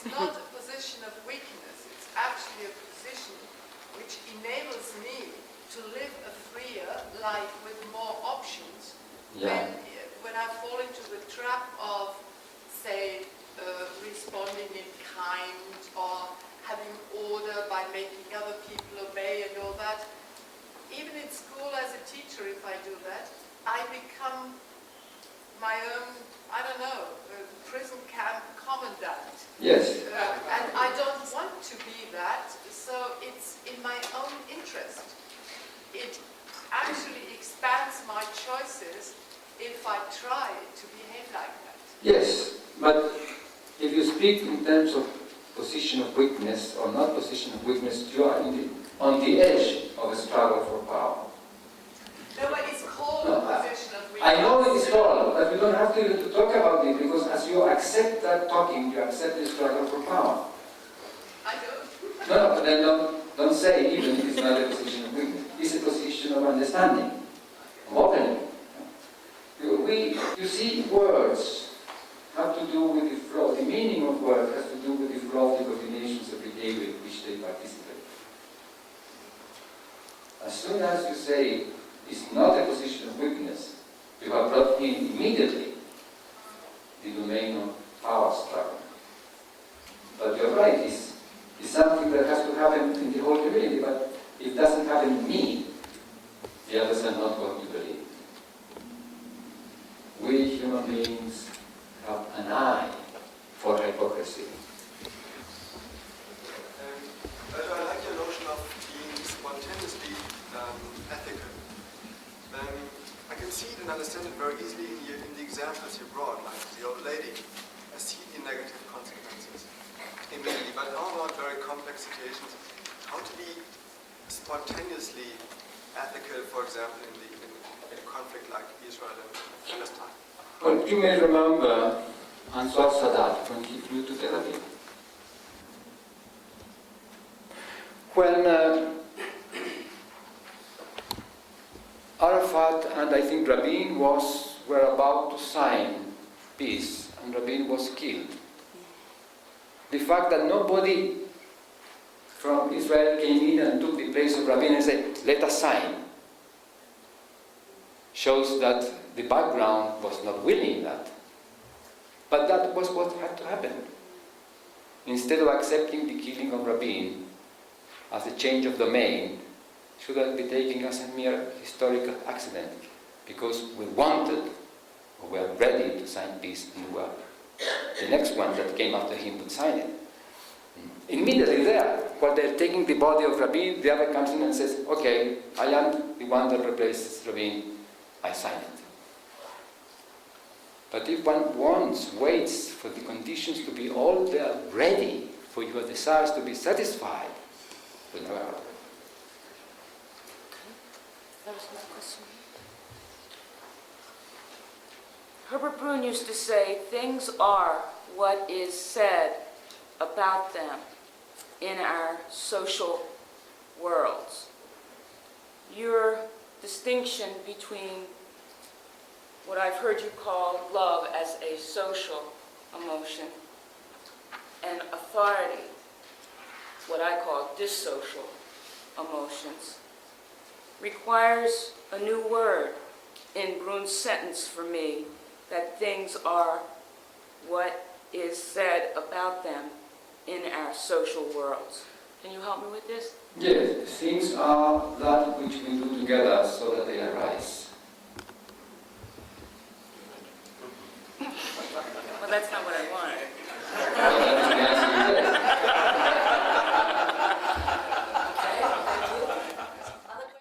it's not a position of weakness. It's actually a position which enables me to live a freer life with more options. Yeah. When I fall into the trap of, say, responding in kind or having order by making other people obey and all that, even in school as a teacher, if I do that, I become my own, I don't know, prison camp commandant. Yes. And I don't want to be that, so it's in my own interest. It actually expands my choices if I try to behave like that. Yes, but if you speak in terms of position of weakness or not position of weakness, you are on the edge of a struggle for power. No, but it's called No, a position of weakness. I know it is called, but we don't have to even talk about it, because as you accept that talking, you accept the struggle for power. I don't. No, but then don't say even if it's not a position of weakness. It's a position of understanding, of opening. You see, words have to do with the flow. The meaning of words has to do with the flow of the combinations of behavior in which they participate. As soon as you say it's not a position of weakness, you have brought in immediately the domain of power struggle. But you're right, it's something that has to happen in the whole community, but it doesn't happen in me. The others are not going to believe. We human beings have an eye for hypocrisy. I like your notion of being spontaneously ethical. I can see it and understand it very easily in the examples you brought, like the old lady. I see the negative consequences immediately, but how about very complex situations? How to be spontaneously ethical, for example, in a conflict like Israel and Palestine? Well, you may remember Anwar Sadat when he flew to Tel Aviv. When Arafat and I think Rabin were about to sign peace, and Rabin was killed. The fact that nobody from Israel came in and took the place of Rabin and said, "Let us sign," shows that the background was not willing that. But that was what had to happen. Instead of accepting the killing of Rabin as a change of domain, should have been taken as a mere historical accident, because we wanted, or were ready to sign peace, and the next one that came after him would sign it. Immediately there, while they're taking the body of Rabin, the other comes in and says, "Okay, I am the one that replaces Rabin, I sign it." But if one waits for the conditions to be all there ready for your desires to be satisfied, it will never happen. That was my question. Herbert Brun used to say, things are what is said about them in our social worlds. Your distinction between what I've heard you call love as a social emotion and authority, what I call dissocial emotions, requires a new word in Brun's sentence for me, that things are what is said about them in our social worlds. Can you help me with this? Yes, things are that which we do together so that they